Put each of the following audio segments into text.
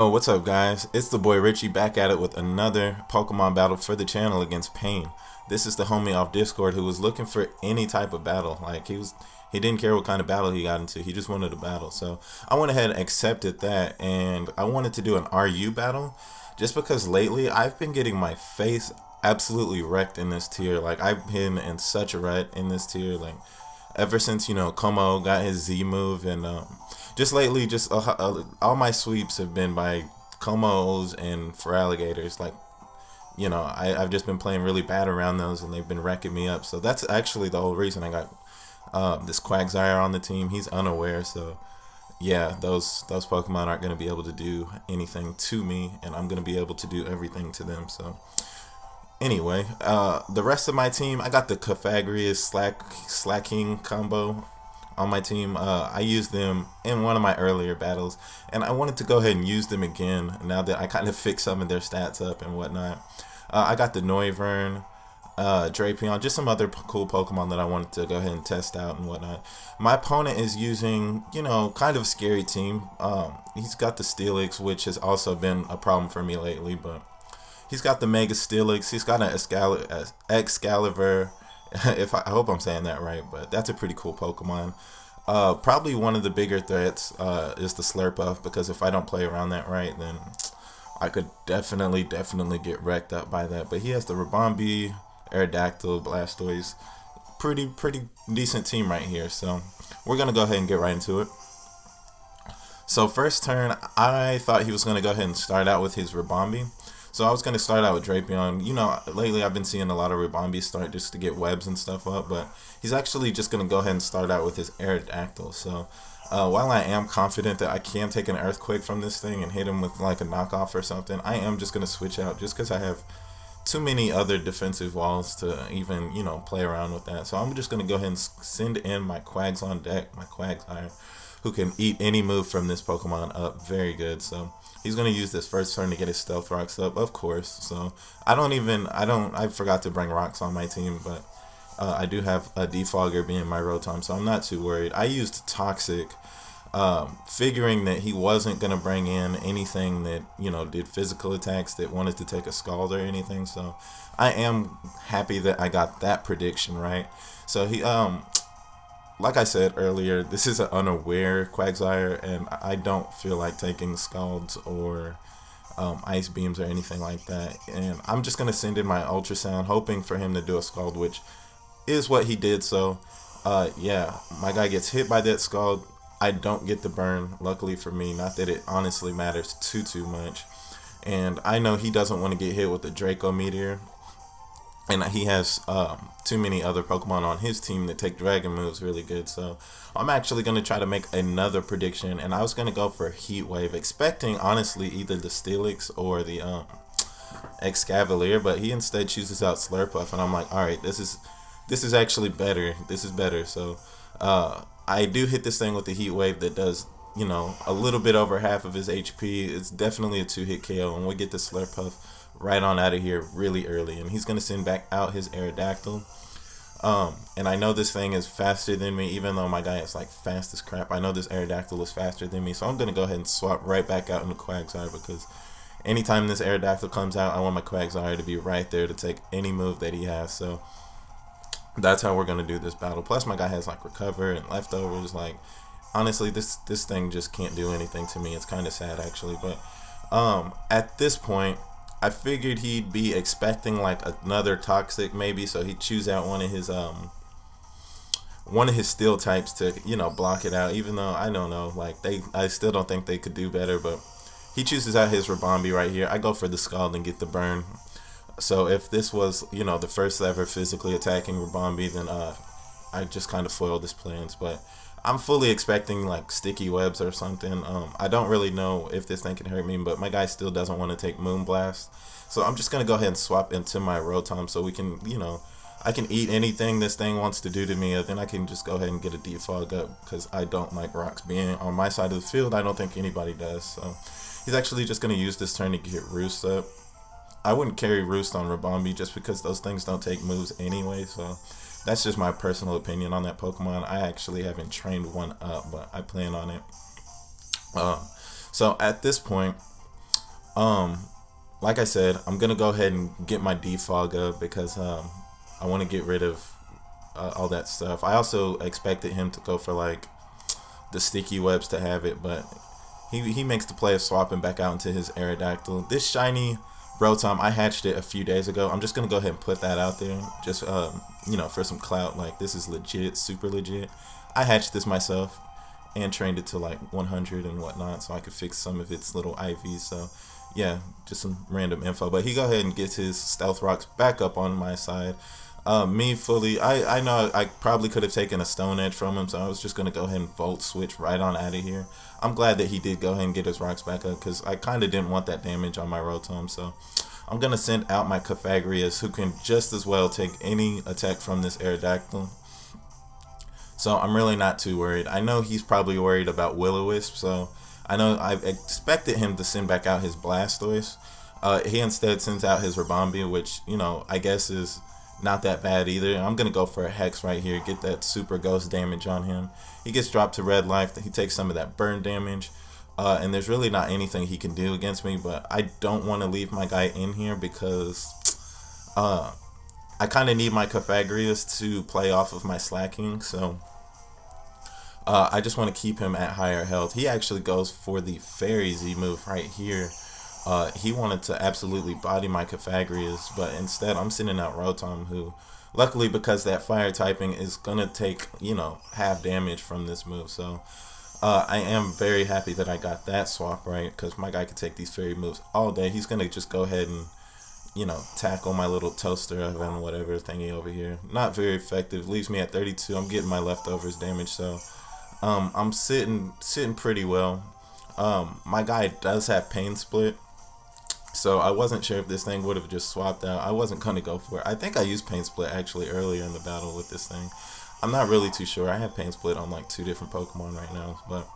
Oh, what's up, guys? It's the boy Richie back at it with another Pokemon battle for the channel against Pain. This is the homie off Discord who was looking for any type of battle. He didn't care what kind of battle he got into. He just wanted a battle. So I went ahead and accepted that, and I wanted to do an RU battle just because lately I've been getting my face absolutely wrecked in this tier. Like, I've been in such a rut in this tier. Like, ever since, Como got his Z move, and just lately, all my sweeps have been by Comos and for alligators. Like, I've just been playing really bad around those, and they've been wrecking me up. So that's actually the whole reason I got this Quagsire on the team. He's unaware, so yeah, those Pokemon aren't going to be able to do anything to me, and I'm going to be able to do everything to them. So anyway, the rest of my team, I got the Cofagrius Slacking combo on my team. I used them in one of my earlier battles, and I wanted to go ahead and use them again now that I kind of fixed some of their stats up and whatnot. I got the Noivern, Drapion, just some other cool Pokemon that I wanted to go ahead and test out and whatnot. My opponent is using, kind of a scary team. He's got the Steelix, which has also been a problem for me lately, but he's got the Mega Steelix. He's got an Excalibur. I hope I'm saying that right, but that's a pretty cool Pokemon. Probably one of the bigger threats is the Slurpuff, because if I don't play around that right, then I could definitely get wrecked up by that. But he has the Ribombee, Aerodactyl, Blastoise. Pretty decent team right here. So we're gonna go ahead and get right into it. So first turn, I thought he was gonna go ahead and start out with his Ribombee. So I was going to start out with Drapion. Lately I've been seeing a lot of Ribombee start just to get webs and stuff up, but he's actually just going to go ahead and start out with his Aerodactyl. So while I am confident that I can take an Earthquake from this thing and hit him with like a knockoff or something, I am just going to switch out just because I have too many other defensive walls to even, play around with that. So I'm just going to go ahead and send in my Quags on deck, my Quagsire, who can eat any move from this Pokemon up very good. So he's going to use this first turn to get his Stealth Rocks up, of course. So I forgot to bring rocks on my team, but I do have a Defogger being my Rotom, so I'm not too worried. I used Toxic, figuring that he wasn't going to bring in anything that, did physical attacks that wanted to take a Scald or anything. So I am happy that I got that prediction right. So he, like I said earlier, this is an unaware Quagsire, and I don't feel like taking Scalds or Ice Beams or anything like that. And I'm just going to send in my Ultrasound, hoping for him to do a Scald, which is what he did. So, yeah, my guy gets hit by that Scald. I don't get the burn, luckily for me. Not that it honestly matters too much. And I know he doesn't want to get hit with the Draco Meteor. And he has too many other Pokemon on his team that take Dragon moves really good. So I'm actually going to try to make another prediction. And I was going to go for Heat Wave, expecting, honestly, either the Steelix or the Excavalier. But he instead chooses out Slurpuff. And I'm like, alright, this is actually better. This is better. So I do hit this thing with the Heat Wave that does, a little bit over half of his HP. It's definitely a 2-hit KO. And we get the Slurpuff right on out of here really early, and he's going to send back out his Aerodactyl. And I know this thing is faster than me, even though my guy is like fast as crap. I know this Aerodactyl is faster than me, so I'm going to go ahead and swap right back out into Quagsire, because anytime this Aerodactyl comes out, I want my Quagsire to be right there to take any move that he has. So that's how we're going to do this battle. Plus my guy has like Recover and Leftovers. Like, honestly, this thing just can't do anything to me. It's kind of sad, actually. But at this point, I figured he'd be expecting like another Toxic maybe, so he'd choose out one of his Steel types to, block it out, even though I don't know, like I still don't think they could do better. But he chooses out his Ribombee right here. I go for the Scald and get the burn. So if this was, the first ever physically attacking Ribombee, then I just kind of foiled his plans. But I'm fully expecting like sticky webs or something. I don't really know if this thing can hurt me, but my guy still doesn't want to take Moonblast. So I'm just going to go ahead and swap into my Rotom so we can, I can eat anything this thing wants to do to me, and then I can just go ahead and get a Defog up, because I don't like rocks being on my side of the field. I don't think anybody does. So he's actually just going to use this turn to get Roost up. I wouldn't carry Roost on Ribombee just because those things don't take moves anyway, so that's just my personal opinion on that Pokemon. I actually haven't trained one up, but I plan on it. So at this point, Um, like I said, I'm gonna go ahead and get my defog up because I want to get rid of all that stuff. I also expected him to go for like the sticky webs to have it, but he makes the play of swapping back out into his Aerodactyl. This shiny Rotom, I hatched it a few days ago. I'm just gonna go ahead and put that out there, just you know, for some clout. Like, this is legit, super legit. I hatched this myself and trained it to like 100 and whatnot, so I could fix some of its little IVs. So yeah, just some random info. But he go ahead and gets his Stealth Rocks back up on my side. Me fully, I know I probably could have taken a Stone Edge from him, so I was just going to go ahead and Volt Switch right on out of here. I'm glad that he did go ahead and get his rocks back up, because I kind of didn't want that damage on my Rotom, so I'm going to send out my Cofagrius, who can just as well take any attack from this Aerodactyl. So I'm really not too worried. I know he's probably worried about Will-O-Wisp, so I know I expected him to send back out his Blastoise. He instead sends out his Ribombee, which, you know, I guess is not that bad either. I'm going to go for a Hex right here, get that super ghost damage on him. He gets dropped to red life, he takes some of that burn damage, and there's really not anything he can do against me, but I don't want to leave my guy in here because I kind of need my Cofagrius to play off of my slacking, so I just want to keep him at higher health. He actually goes for the Fairy Z move right here. He wanted to absolutely body my Cofagrius, but instead I'm sending out Rotom, who, luckily, because that fire typing is going to take, you know, half damage from this move. So I am very happy that I got that swap right, because my guy can take these fairy moves all day. He's going to just go ahead and, you know, tackle my little toaster oven, whatever thingy over here. Not very effective. Leaves me at 32. I'm getting my leftovers damage, so I'm sitting pretty well. My guy does have Pain Split, so I wasn't sure if this thing would have just swapped out. I wasn't going to go for it. I think I used Pain Split actually earlier in the battle with this thing. I'm not really too sure. I have Pain Split on like 2 different Pokemon right now. But,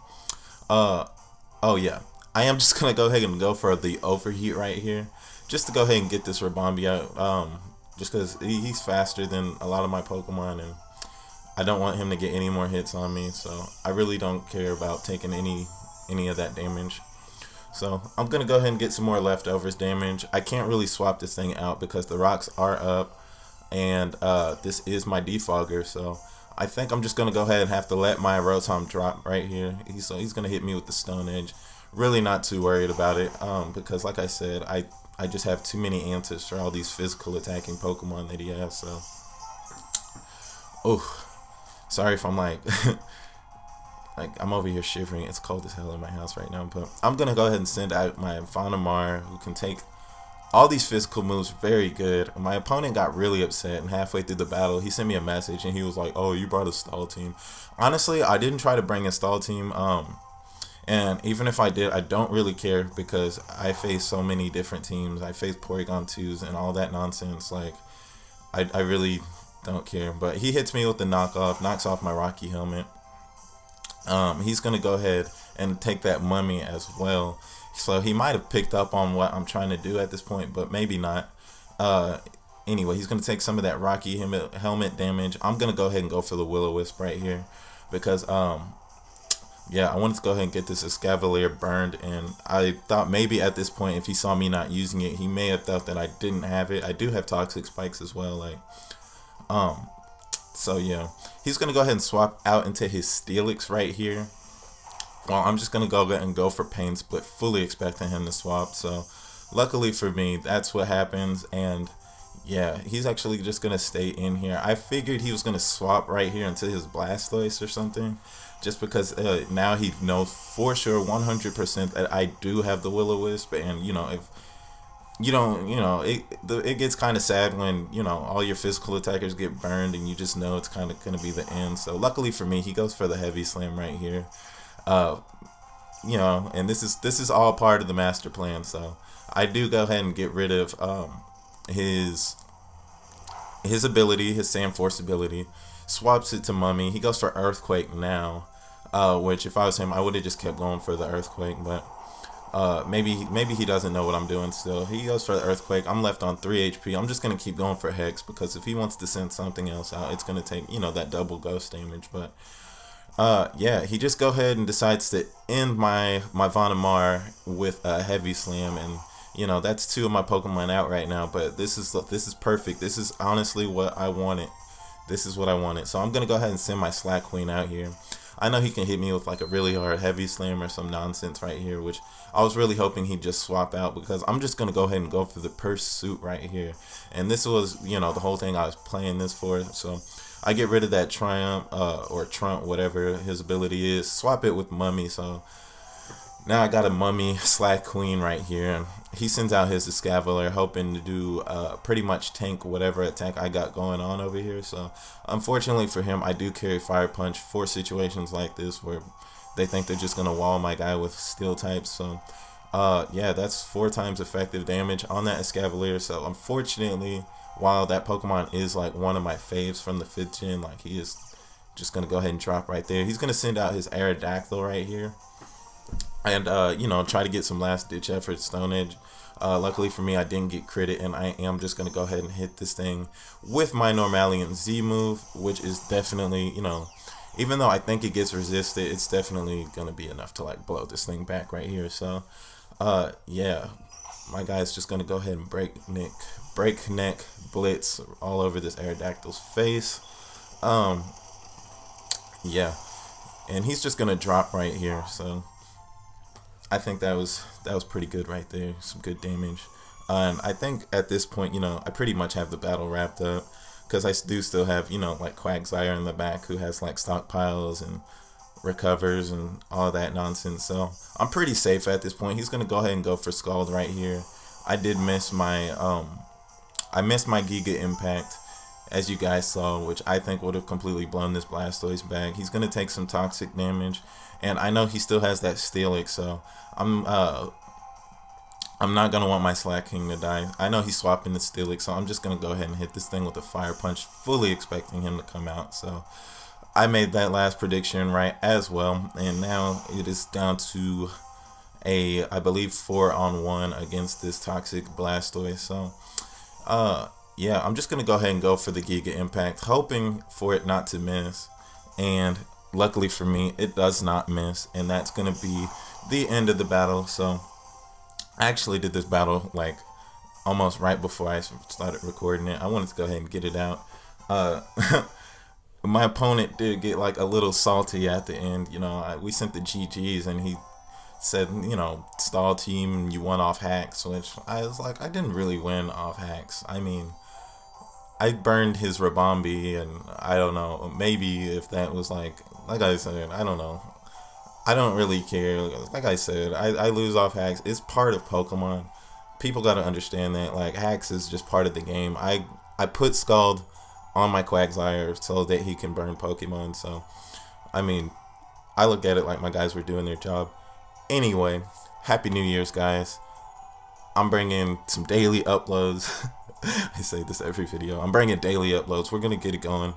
oh yeah. I am just going to go ahead and go for the Overheat right here, just to go ahead and get this Ribombee out. Just because he's faster than a lot of my Pokemon, and I don't want him to get any more hits on me. So I really don't care about taking any of that damage. So I'm going to go ahead and get some more leftovers damage. I can't really swap this thing out because the rocks are up, and this is my defogger. So I think I'm just going to go ahead and have to let my Rotom drop right here. He's going to hit me with the Stone Edge. Really not too worried about it, because like I said, I just have too many answers for all these physical attacking Pokemon that he has. So, oh, sorry if I'm like... Like, I'm over here shivering. It's cold as hell in my house right now. But I'm going to go ahead and send out my Vaunemar, who can take all these physical moves very good. My opponent got really upset, and halfway through the battle, he sent me a message, and he was like, oh, you brought a stall team. Honestly, I didn't try to bring a stall team. And even if I did, I don't really care, because I face so many different teams. I face Porygon 2s and all that nonsense. Like, I really don't care. But he hits me with the knockoff, knocks off my Rocky Helmet. He's going to go ahead and take that Mummy as well. So he might have picked up on what I'm trying to do at this point, but maybe not. Anyway, he's going to take some of that Rocky Helmet damage. I'm going to go ahead and go for the Will-O-Wisp right here, because, yeah, I wanted to go ahead and get this Escavalier burned, and I thought maybe at this point, if he saw me not using it, he may have thought that I didn't have it. I do have Toxic Spikes as well, like, so yeah, he's going to go ahead and swap out into his Steelix right here. Well, I'm just going to go ahead and go for Pain Split, fully expecting him to swap. So luckily for me, that's what happens. And yeah, he's actually just going to stay in here. I figured he was going to swap right here into his Blastoise or something, just because now he knows for sure 100% that I do have the Will-O-Wisp. And, you know, if you don't, you know, it gets kind of sad when, you know, all your physical attackers get burned and you just know it's kind of going to be the end. So luckily for me, he goes for the Heavy Slam right here. You know, and this is all part of the master plan. So I do go ahead and get rid of his ability, his Sandforce ability, swaps it to Mummy. He goes for Earthquake now, which if I was him, I would have just kept going for the Earthquake, but maybe he doesn't know what I'm doing still. He goes for the Earthquake. I'm left on 3 HP. I'm just going to keep going for Hex, because if he wants to send something else out, it's going to take, you know, that double ghost damage. But Yeah, he just go ahead and decides to end my Vonamar with a heavy slam, and you know that's two of my Pokemon out right now. But this is perfect. This is honestly what I wanted. This is what I wanted. So I'm gonna go ahead and send my Slack Queen out here. I know he can hit me with like a really hard heavy slam or some nonsense right here, which I was really hoping he'd just swap out, because I'm just gonna go ahead and go for the pursuit right here. And this was, you know, the whole thing I was playing this for. So I get rid of that Triumph or Trump, whatever his ability is, swap it with Mummy. So now I got a Mummy Slack Queen right here, and he sends out his Escavalier, hoping to do pretty much tank whatever attack I got going on over here. So unfortunately for him, I do carry Fire Punch for situations like this where they think they're just gonna wall my guy with steel types. So yeah, that's 4 times effective damage on that Escavalier. So unfortunately, while that Pokemon is like one of my faves from the 5th gen, like he is just gonna go ahead and drop right there. He's gonna send out his Aerodactyl right here, and you know, try to get some last ditch effort Stone Edge. Luckily for me, I didn't get critted, and I am just gonna go ahead and hit this thing with my Normalian Z move, which is definitely, you know, even though I think it gets resisted, it's definitely gonna be enough to like blow this thing back right here. So yeah, my guy's just gonna go ahead and breakneck blitz all over this Aerodactyl's face. Yeah, and he's just gonna drop right here. So I think that was pretty good right there. Some good damage. And I think at this point, you know, I pretty much have the battle wrapped up, because I do still have, you know, like Quagsire in the back who has like stockpiles and recovers and all that nonsense. So I'm pretty safe at this point. He's gonna go ahead and go for Scald right here. I did miss my Giga Impact, as you guys saw, which I think would have completely blown this Blastoise back. He's gonna take some toxic damage, and I know he still has that Steelix, so I'm not gonna want my Slack King to die. I know he's swapping the Steelix, so I'm just gonna go ahead and hit this thing with a Fire Punch, fully expecting him to come out. So I made that last prediction right as well, and now it is down to I believe 4-on-1 against this toxic Blastoise. So yeah, I'm just gonna go ahead and go for the Giga Impact, hoping for it not to miss, and luckily for me, it does not miss, and that's gonna be the end of the battle. So I actually did this battle like almost right before I started recording it. I wanted to go ahead and get it out. My opponent did get like a little salty at the end. You know, we sent the GGs, and he said, you know, stall team, you won off hacks, which I was like, I didn't really win off hacks. I mean, I burned his Rabombi, and I don't know, maybe if that was like I said, I don't know. I don't really care. Like I said, I lose off hacks. It's part of Pokemon. People got to understand that. Like, hacks is just part of the game. I put Scald on my Quagsire so that he can burn Pokemon. So, I mean, I look at it like my guys were doing their job. Anyway, Happy New Year's, guys. I'm bringing some daily uploads. I say this every video. I'm bringing daily uploads. We're going to get it going.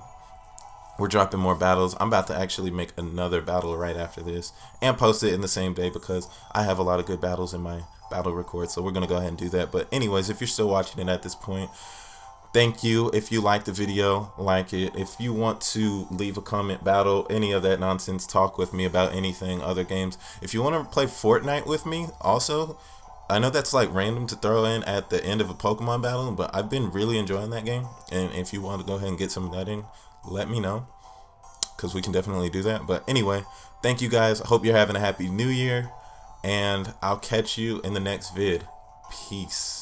We're dropping more battles. I'm about to actually make another battle right after this and post it in the same day, because I have a lot of good battles in my battle record. So we're going to go ahead and do that. But anyways, if you're still watching it at this point, thank you. If you like the video, like it. If you want to leave a comment, battle, any of that nonsense, talk with me about anything, other games. If you want to play Fortnite with me also, I know that's like random to throw in at the end of a Pokemon battle, but I've been really enjoying that game. And if you want to go ahead and get some of that in, let me know, because we can definitely do that. But anyway, thank you guys. I hope you're having a happy new year, and I'll catch you in the next vid. Peace.